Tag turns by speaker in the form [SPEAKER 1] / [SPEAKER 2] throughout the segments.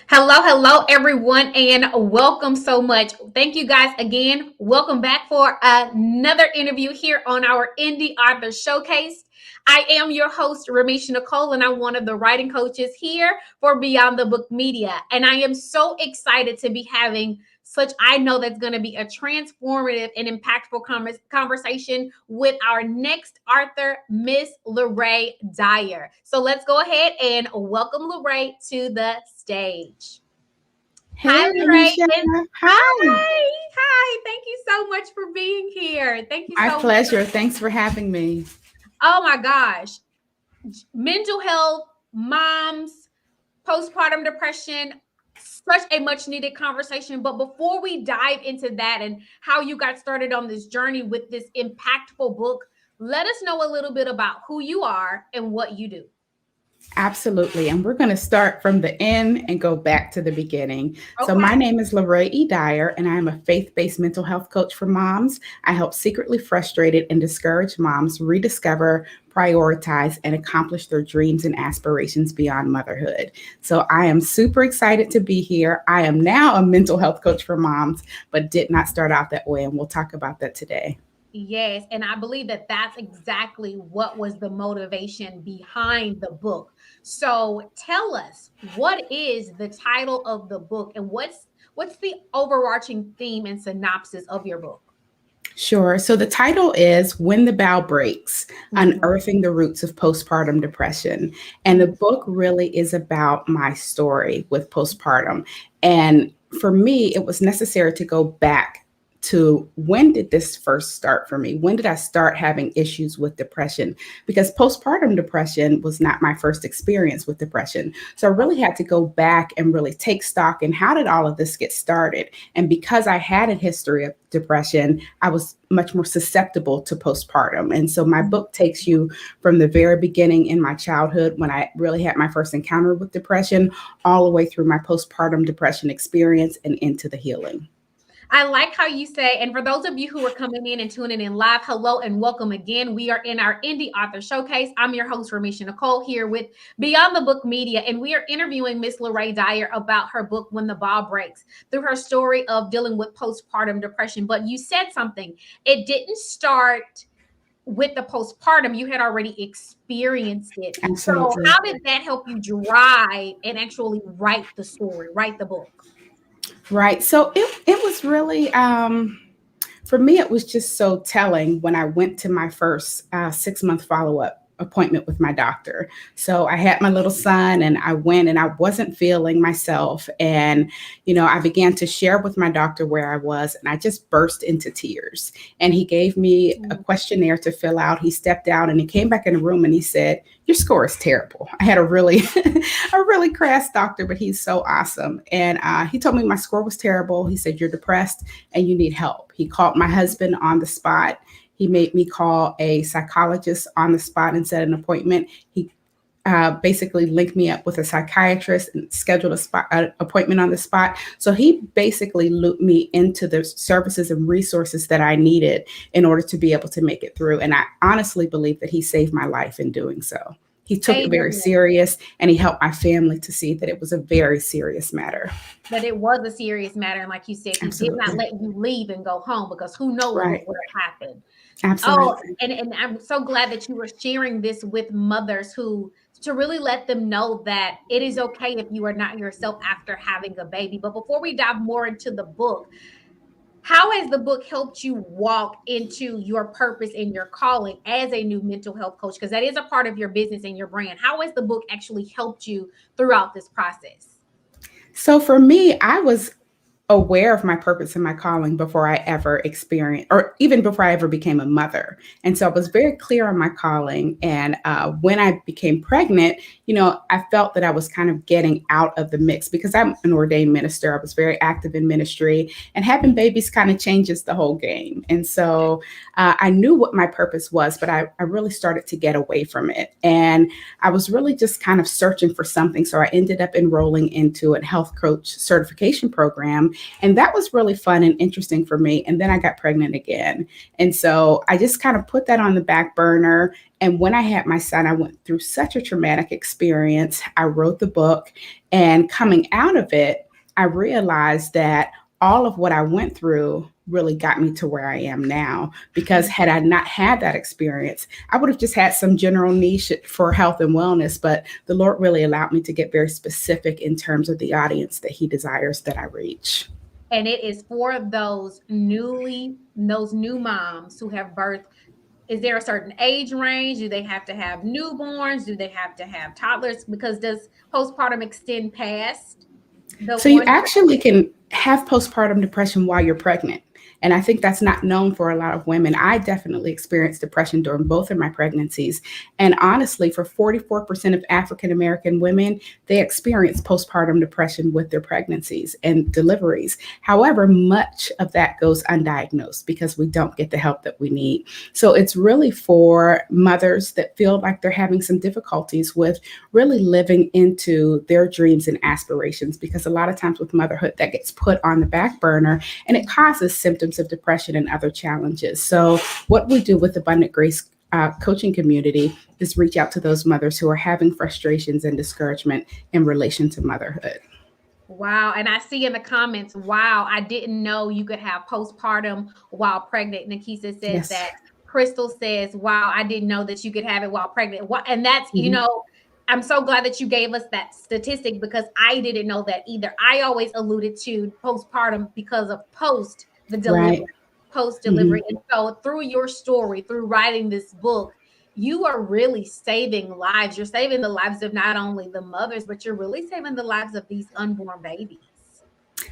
[SPEAKER 1] Hello, everyone, and welcome so much. Thank you guys again. Welcome back for another interview here on our Indie Author Showcase. I am your host, Ramesh Nicole, and I'm one of the writing coaches here for Beyond the Book Media. And I am so excited to be having I know that's going to be a transformative and impactful conversation with our next author, Miss Laray Dyer. So let's go ahead and welcome Laray to the stage.
[SPEAKER 2] Hey,
[SPEAKER 1] Hi, Laray.
[SPEAKER 2] Alicia. Hi.
[SPEAKER 1] Hi. Hi. Thank you so much for being here. Thank you
[SPEAKER 2] My
[SPEAKER 1] so much.
[SPEAKER 2] pleasure. Thanks for having me.
[SPEAKER 1] Oh my gosh. Mental health, moms, postpartum depression, such a much needed conversation. But before we dive into that and how you got started on this journey with this impactful book, let us know a little bit about who you are and what you do.
[SPEAKER 2] Absolutely. And we're going to start from the end and go back to the beginning. So,
[SPEAKER 1] Okay.
[SPEAKER 2] my name is Laray Dyer, and I am a faith based mental health coach for moms. I help secretly frustrated and discouraged moms rediscover, prioritize, and accomplish their dreams and aspirations beyond motherhood. So, I am super excited to be here. I am now a mental health coach for moms, but did not start out that way. And we'll talk about that today.
[SPEAKER 1] Yes, and I believe that that's exactly what was the motivation behind the book. So tell us, what is the title of the book and what's the overarching theme and synopsis of your book?
[SPEAKER 2] Sure. So the title is When the Bow Breaks,
[SPEAKER 1] Mhm.
[SPEAKER 2] Unearthing the Roots of Postpartum Depression. And the
[SPEAKER 1] Mhm.
[SPEAKER 2] book really is about my story with postpartum. And for me, it was necessary to go back to when did this first start for me? When did I start having issues with depression? Because postpartum depression was not my first experience with depression. So I really had to go back and really take stock in how did all of this get started? And because I had a history of depression, I was much more susceptible to postpartum. And so my book takes you from the very beginning in my childhood when I really had my first encounter with depression, all the way through my postpartum depression experience and into the healing.
[SPEAKER 1] I like how you say, and for those of you who are coming in and tuning in live, hello and welcome again. We are in our Indie Author Showcase. I'm your host, Ramisha Nicole, here with Beyond the Book Media, and we are interviewing Miss Laray Dyer about her book, When the Ball Breaks, through her story of dealing with postpartum depression. But you said something, it didn't start with the postpartum, you had already experienced it. So,
[SPEAKER 2] Absolutely.
[SPEAKER 1] how did that help you drive and actually write the story, write the book?
[SPEAKER 2] Right. So it was really for me, it was just so telling when I went to my first 6 month follow up appointment with my doctor. So I had my little son and I went and I wasn't feeling myself. And, I began to share with my doctor where I was and I just burst into tears. And he gave me a questionnaire to fill out. He stepped out and he came back in the room and he said, "Your score is terrible." I had a really, a really crass doctor, but he's so awesome. And he told me my score was terrible. He said, "You're depressed and you need help." He called my husband on the spot. He made me call a psychologist on the spot and set an appointment. He basically linked me up with a psychiatrist and scheduled an appointment on the spot. So he basically looped me into the services and resources that I needed in order to be able to make it through. And I honestly believe that he saved my life in doing so. He took it very
[SPEAKER 1] Amen.
[SPEAKER 2] serious and he helped my family to see that it was a very serious matter.
[SPEAKER 1] That it was a serious matter. And like you said, he did not
[SPEAKER 2] Absolutely.
[SPEAKER 1] let you leave and go home because who knows
[SPEAKER 2] Right.
[SPEAKER 1] what would have happened. Oh,
[SPEAKER 2] Absolutely.
[SPEAKER 1] and I'm so glad that you were sharing this with mothers who to really let them know that it is okay if you are not yourself after having a baby. But before we dive more into the book, how has the book helped you walk into your purpose and your calling as a new mental health coach? Because that is a part of your business and your brand. How has the book actually helped you throughout this process?
[SPEAKER 2] So for me, I was aware of my purpose and my calling before I ever experienced, or even before I ever became a mother. And so I was very clear on my calling. And when I became pregnant, I felt that I was kind of getting out of the mix because I'm an ordained minister. I was very active in ministry, and having babies kind of changes the whole game. And so I knew what my purpose was, but I really started to get away from it. And I was really just kind of searching for something. So I ended up enrolling into a health coach certification program And that was really fun and interesting for me. And then I got pregnant again. And so I just kind of put that on the back burner. And when I had my son, I went through such a traumatic experience. I wrote the book, and coming out of it, I realized that all of what I went through really got me to where I am now. Because had I not had that experience, I would have just had some general niche for health and wellness. But the Lord really allowed me to get very specific in terms of the audience that He desires that I reach.
[SPEAKER 1] And it is for those new moms who have birthed. Is there a certain age range? Do they have to have newborns? Do they have to have toddlers? Because does postpartum extend past the
[SPEAKER 2] So you
[SPEAKER 1] one?
[SPEAKER 2] actually can have postpartum depression while you're pregnant. And I think that's not known for a lot of women. I definitely experienced depression during both of my pregnancies. And honestly, for 44% of African American women, they experience postpartum depression with their pregnancies and deliveries. However, much of that goes undiagnosed because we don't get the help that we need. So it's really for mothers that feel like they're having some difficulties with really living into their dreams and aspirations, because a lot of times with motherhood, that gets put on the back burner and it causes symptoms of depression and other challenges. So what we do with Abundant Grace coaching community is reach out to those mothers who are having frustrations and discouragement in relation to motherhood.
[SPEAKER 1] Wow. And I see in the comments, wow, I didn't know you could have postpartum while pregnant. Nikisa says
[SPEAKER 2] Yes.
[SPEAKER 1] that. Crystal says, wow, I didn't know that you could have it while pregnant. And that's,
[SPEAKER 2] Mhm.
[SPEAKER 1] I'm so glad that you gave us that statistic, because I didn't know that either. I always alluded to postpartum because of the delivery,
[SPEAKER 2] Right.
[SPEAKER 1] post
[SPEAKER 2] Mhm.
[SPEAKER 1] delivery. And so through your story, through writing this book, you are really saving lives. You're saving the lives of not only the mothers, but you're really saving the lives of these unborn babies.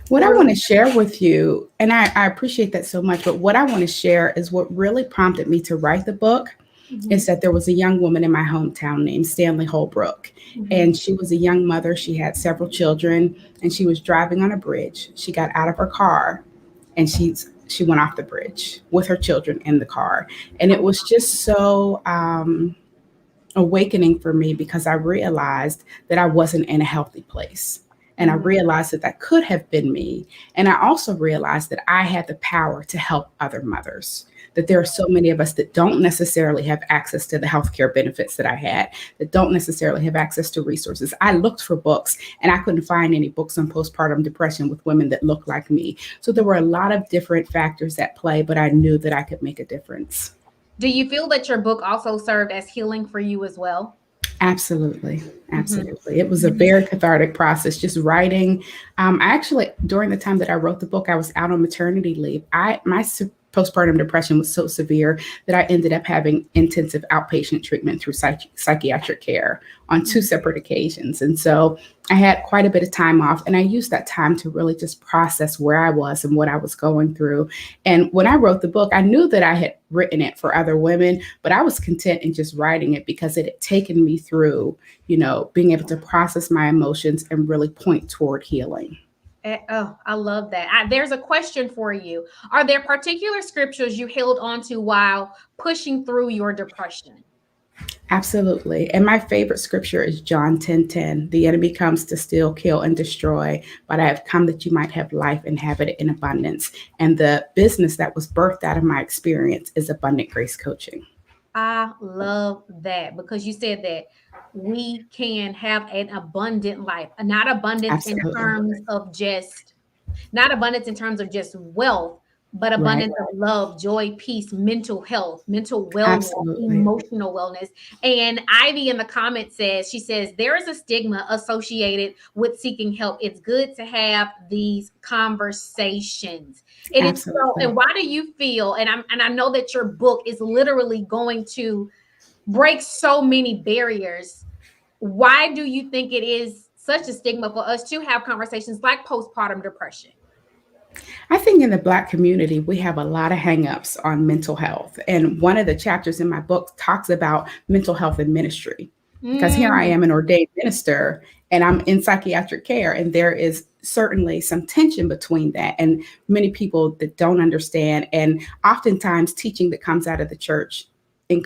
[SPEAKER 2] What I
[SPEAKER 1] Or
[SPEAKER 2] want to share with you, and I appreciate that so much, but what I want to share is what really prompted me to write the book is
[SPEAKER 1] Mhm,
[SPEAKER 2] that there was a young woman in my hometown named Stanley Holbrook.
[SPEAKER 1] mhm.
[SPEAKER 2] And she was a young mother. She had several children, and she was driving on a bridge. She got out of her car, and she went off the bridge with her children in the car. And it
[SPEAKER 1] Oh,
[SPEAKER 2] was just so awakening for me, because I realized that I wasn't in a healthy place. And I
[SPEAKER 1] mhm.
[SPEAKER 2] realized that that could have been me. And I also realized that I had the power to help other mothers. That there are so many of us that don't necessarily have access to the healthcare benefits that I had, that don't necessarily have access to resources. I looked for books and I couldn't find any books on postpartum depression with women that looked like me. So there were a lot of different factors at play, but I knew that I could make a difference.
[SPEAKER 1] Do you feel that your book also served as healing for you as well?
[SPEAKER 2] Absolutely.
[SPEAKER 1] Mhm,
[SPEAKER 2] Absolutely. It was a
[SPEAKER 1] mhm.
[SPEAKER 2] very cathartic process just writing. I actually, during the time that I wrote the book, I was out on maternity leave. Postpartum depression was so severe that I ended up having intensive outpatient treatment through psychiatric care on two separate occasions. And so I had quite a bit of time off, and I used that time to really just process where I was and what I was going through. And when I wrote the book, I knew that I had written it for other women, but I was content in just writing it because it had taken me through, being able to process my emotions and really point toward healing.
[SPEAKER 1] Oh, I love that. There's a question for you. Are there particular scriptures you held on to while pushing through your depression?
[SPEAKER 2] Absolutely. And my favorite scripture is John 10:10. The enemy comes to steal, kill, and destroy, but I have come that you might have life and have it in abundance. And the business that was birthed out of my experience is Abundant Grace Coaching.
[SPEAKER 1] I love that, because you said that we can have an abundant life, not abundance in
[SPEAKER 2] Absolutely.
[SPEAKER 1] terms of just not abundance in terms of just wealth, but
[SPEAKER 2] Right.
[SPEAKER 1] abundance of love, joy, peace, mental health, mental wellness,
[SPEAKER 2] Absolutely.
[SPEAKER 1] emotional wellness. And Ivy in the comments she says, there is a stigma associated with seeking help. It's good to have these conversations. It is so.
[SPEAKER 2] Absolutely.
[SPEAKER 1] And why do you feel, and I know that your book is literally going to break so many barriers. Why do you think it is such a stigma for us to have conversations like postpartum depression?
[SPEAKER 2] I think in the Black community, we have a lot of hangups on mental health. And one of the chapters in my book talks about mental health and ministry. Because here I
[SPEAKER 1] Mm,
[SPEAKER 2] am, an ordained minister, and I'm in psychiatric care. And there is certainly some tension between that. And many people that don't understand, and oftentimes teaching that comes out of the church in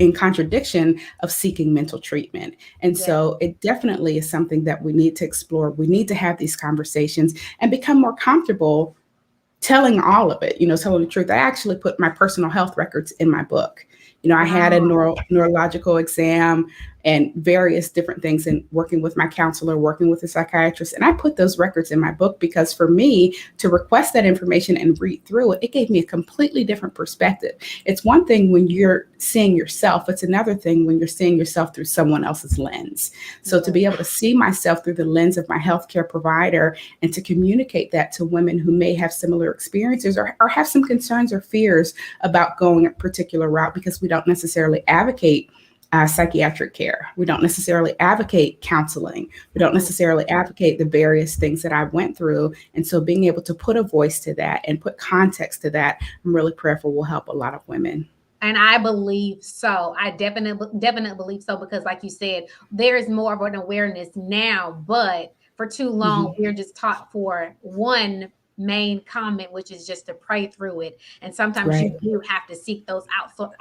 [SPEAKER 2] in contradiction of seeking mental treatment. And
[SPEAKER 1] Yeah.
[SPEAKER 2] so it definitely is something that we need to explore. We need to have these conversations and become more comfortable telling all of it, telling the truth. I actually put my personal health records in my book. I had a
[SPEAKER 1] Wow.
[SPEAKER 2] neurological exam and various different things, and working with my counselor, working with a psychiatrist. And I put those records in my book because for me to request that information and read through it, it gave me a completely different perspective. It's one thing when you're seeing yourself, it's another thing when you're seeing yourself through someone else's lens. So to
[SPEAKER 1] Yeah.
[SPEAKER 2] be able to see myself through the lens of my healthcare provider and to communicate that to women who may have similar experiences or have some concerns or fears about going a particular route, because we don't necessarily advocate psychiatric care. We don't necessarily advocate counseling. We don't
[SPEAKER 1] Mhm.
[SPEAKER 2] necessarily advocate the various things that I went through. And so being able to put a voice to that and put context to that, I'm really prayerful will help a lot of women.
[SPEAKER 1] And I believe so. I definitely believe so because, like you said, there is more of an awareness now. But for too long,
[SPEAKER 2] Mhm.
[SPEAKER 1] we're just taught for one main comment, which is just to pray through it. And sometimes you
[SPEAKER 2] Right.
[SPEAKER 1] do have to seek those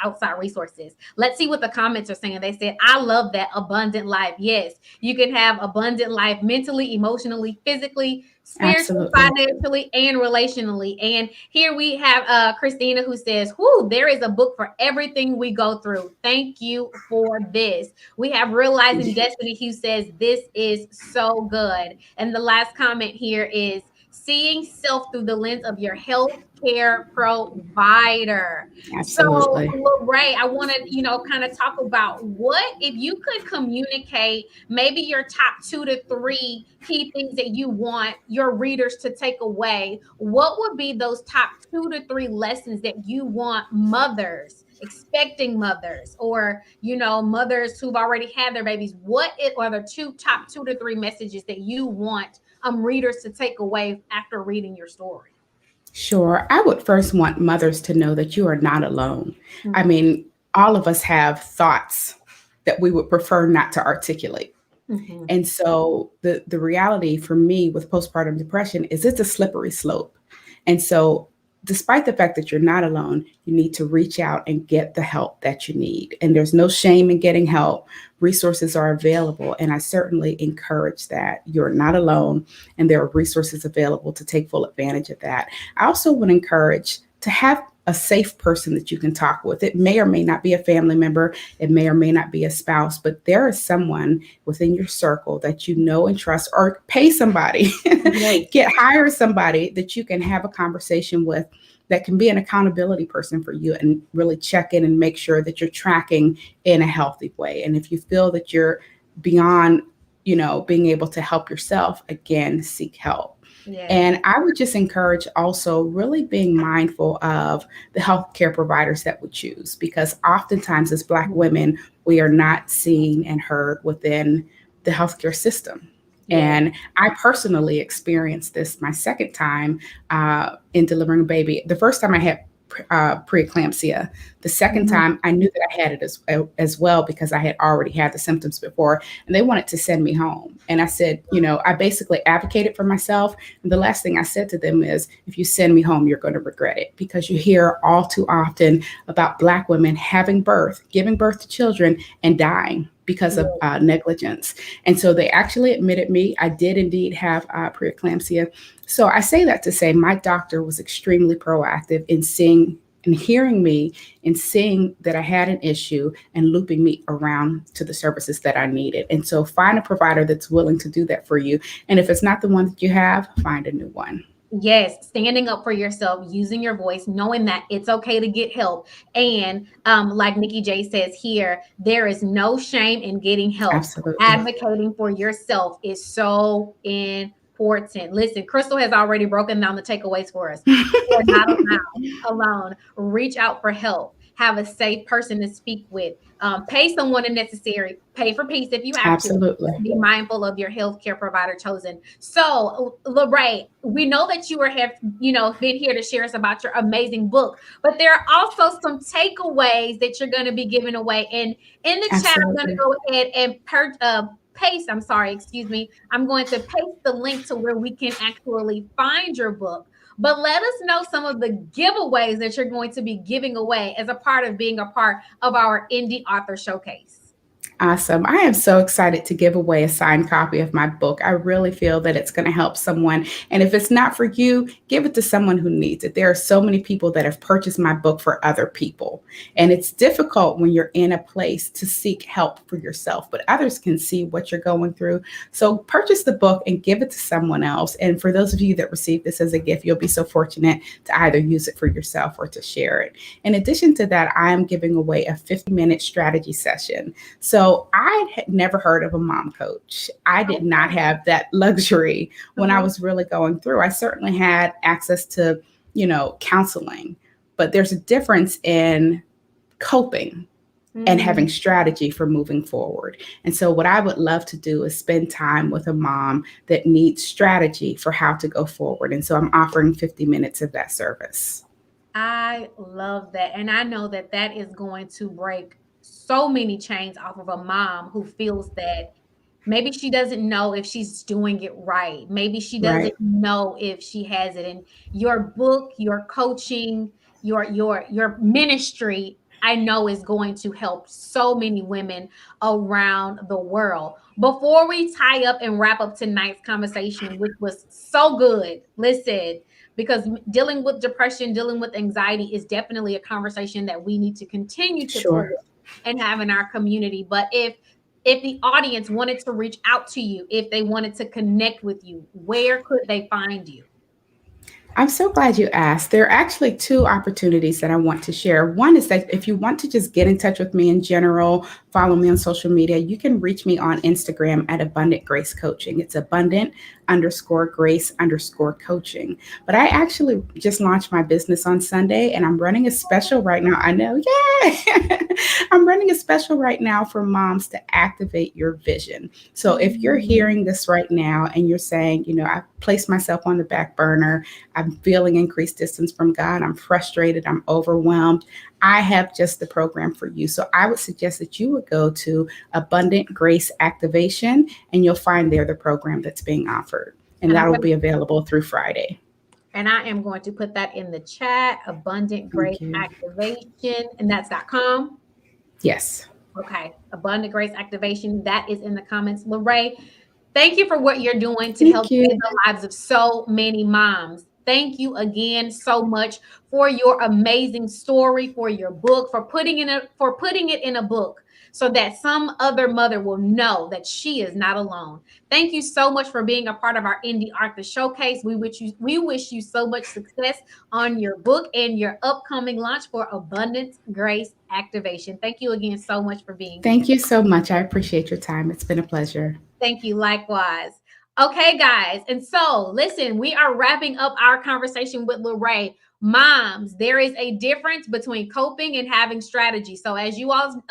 [SPEAKER 1] outside resources. Let's see what the comments are saying. They said, "I love that abundant life." Yes, you can have abundant life mentally, emotionally, physically, spiritually,
[SPEAKER 2] Absolutely.
[SPEAKER 1] financially, and relationally. And here we have Christina who says, "Whoo, there is a book for everything we go through. Thank you for this." We have Realizing Destiny who says, "This is so good." And the last comment here is, "Seeing self through the lens of your health care provider." So,
[SPEAKER 2] Absolutely.
[SPEAKER 1] Ray, I want to, kind of talk about what if you could communicate maybe your top 2 to 3 key things that you want your readers to take away. What would be those top 2 to 3 lessons that you want mothers, expecting mothers, or mothers who've already had their babies? Are the top 2 to 3 messages that you want readers to take away after reading your story?
[SPEAKER 2] Sure. I would first want mothers to know that you are not alone. I
[SPEAKER 1] Mhm.
[SPEAKER 2] mean, all of us have thoughts that we would prefer not to articulate.
[SPEAKER 1] Mhm.
[SPEAKER 2] And so the reality for me with postpartum depression is it's a slippery slope. And so despite the fact that you're not alone, you need to reach out and get the help that you need. And there's no shame in getting help. Resources are available. And I certainly encourage that. You're not alone, and there are resources available to take full advantage of that. I also would encourage to have a safe person that you can talk with. It may or may not be a family member, it may or may not be a spouse, but there is someone within your circle that you know and trust, or pay somebody,
[SPEAKER 1] Yes.
[SPEAKER 2] hire somebody that you can have a conversation with, that can be an accountability person for you and really check in and make sure that you're tracking in a healthy way. And if you feel that you're beyond, being able to help yourself, again, seek help.
[SPEAKER 1] Yes.
[SPEAKER 2] And I would just encourage also really being mindful of the healthcare providers that we choose, because oftentimes as Black women, we are not seen and heard within the healthcare system.
[SPEAKER 1] Yes.
[SPEAKER 2] And I personally experienced this my second time in delivering a baby. The first time I had preeclampsia. The second
[SPEAKER 1] Mhm.
[SPEAKER 2] time, I knew that I had it as well because I had already had the symptoms before, and they wanted to send me home. And I said, I basically advocated for myself. And the last thing I said to them is, if you send me home, you're going to regret it, because you hear all too often about Black women giving birth to children, and dying because of
[SPEAKER 1] Yes.
[SPEAKER 2] negligence. And so they actually admitted me. I did indeed have preeclampsia. So I say that to say my doctor was extremely proactive in seeing and hearing me and seeing that I had an issue and looping me around to the services that I needed. And so find a provider that's willing to do that for you. And if it's not the one that you have, find a new one.
[SPEAKER 1] Yes, standing up for yourself, using your voice, knowing that it's okay to get help. And like Nikki J says here, there is no shame in getting help.
[SPEAKER 2] Absolutely.
[SPEAKER 1] Advocating for yourself is so important. Listen, Crystal has already broken down the takeaways for us. You are not alone. Reach out for help. Have a safe person to speak with. Pay someone if necessary. Pay for peace if you have to.
[SPEAKER 2] Absolutely.
[SPEAKER 1] Be mindful of your healthcare provider chosen. So, Laray, we know that have been here to share us about your amazing book, but there are also some takeaways that you're going to be giving away. And in the chat, I'm going to
[SPEAKER 2] Absolutely.
[SPEAKER 1] go ahead and paste. I'm going to paste the link to where we can actually find your book. But let us know some of the giveaways that you're going to be giving away as a part of being a part of our Indie Author Showcase.
[SPEAKER 2] Awesome. I am so excited to give away a signed copy of my book. I really feel that it's going to help someone. And if it's not for you, give it to someone who needs it. There are so many people that have purchased my book for other people. And it's difficult when you're in a place to seek help for yourself, but others can see what you're going through. So purchase the book and give it to someone else. And for those of you that receive this as a gift, you'll be so fortunate to either use it for yourself or to share it. In addition to that, I am giving away a 50-minute strategy session. So I had never heard of a mom coach. I did not have that luxury when I was really going through. I certainly had access to, counseling, but there's a difference in coping and having strategy for moving forward. And so what I would love to do is spend time with a mom that needs strategy for how to go forward. And so I'm offering 50 minutes of that service.
[SPEAKER 1] I love that. And I know that that is going to break so many chains off of a mom who feels that maybe she doesn't know if she's doing it right. Maybe she doesn't
[SPEAKER 2] Right.
[SPEAKER 1] know if she has it. And your book, your coaching, your ministry, I know is going to help so many women around the world. Before we tie up and wrap up tonight's conversation, which was so good, listen, because dealing with depression, dealing with anxiety is definitely a conversation that we need to continue to push
[SPEAKER 2] Sure.
[SPEAKER 1] and have in our community. But if the audience wanted to reach out to you, if they wanted to connect with you, where could they find you?
[SPEAKER 2] I'm so glad you asked. There are actually two opportunities that I want to share. One is that if you want to just get in touch with me in general, follow me on social media, you can reach me on Instagram at Abundant Grace Coaching. It's abundant_grace_coaching. But I actually just launched my business on Sunday and I'm running a special right now. I know, yay! I'm running a special right now for moms to activate your vision. So if you're hearing this right now and you're saying, I've placed myself on the back burner, I'm feeling increased distance from God, I'm frustrated, I'm overwhelmed, I have just the program for you. So I would suggest that you would go to Abundant Grace Activation and you'll find there the program that's being offered. And that will be available through Friday.
[SPEAKER 1] And I am going to put that in the chat, Abundant Grace
[SPEAKER 2] Thank you.
[SPEAKER 1] Activation, and that's .com.
[SPEAKER 2] Yes.
[SPEAKER 1] Okay, Abundant Grace Activation, that is in the comments. Laray, thank you for what you're doing to help
[SPEAKER 2] Thank you.
[SPEAKER 1] save the lives of so many moms. Thank you again so much for your amazing story, for your book, for putting it in a book so that some other mother will know that she is not alone. Thank you so much for being a part of our Indie Author Showcase. We wish you so much success on your book and your upcoming launch for Abundance Grace Activation. Thank you again so much for being here.
[SPEAKER 2] Thank you so much. I appreciate your time. It's been a pleasure.
[SPEAKER 1] Thank you. Likewise. Okay, guys. And so, listen, we are wrapping up our conversation with Laray. Moms, there is a difference between coping and having strategy. So, as you all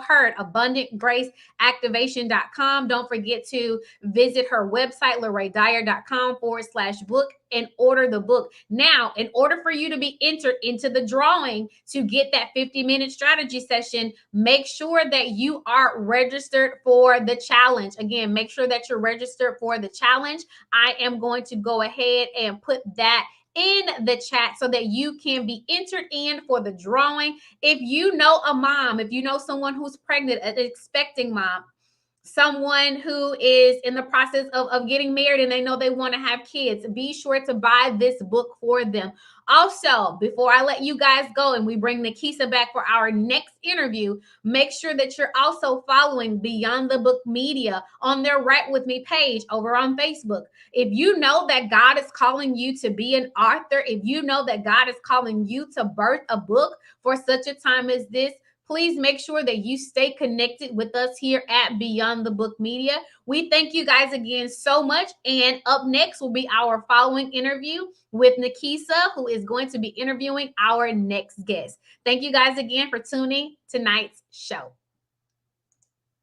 [SPEAKER 1] heard, abundantgraceactivation.com. Don't forget to visit her website, laraydyer.com/book, and order the book. Now, in order for you to be entered into the drawing to get that 50-minute strategy session, make sure that you are registered for the challenge. Again, make sure that you're registered for the challenge. I am going to go ahead and put that in the chat so that you can be entered in for the drawing. If you know a mom, if you know someone who's pregnant, an expecting mom, someone who is in the process of getting married and they know they want to have kids, be sure to buy this book for them. Also, before I let you guys go and we bring Nikisa back for our next interview, make sure that you're also following Beyond the Book Media on their Write With Me page over on Facebook. If you know that God is calling you to be an author, if you know that God is calling you to birth a book for such a time as this, please make sure that you stay connected with us here at Beyond the Book Media. We thank you guys again so much. And up next will be our following interview with Nikisa, who is going to be interviewing our next guest. Thank you guys again for tuning tonight's show.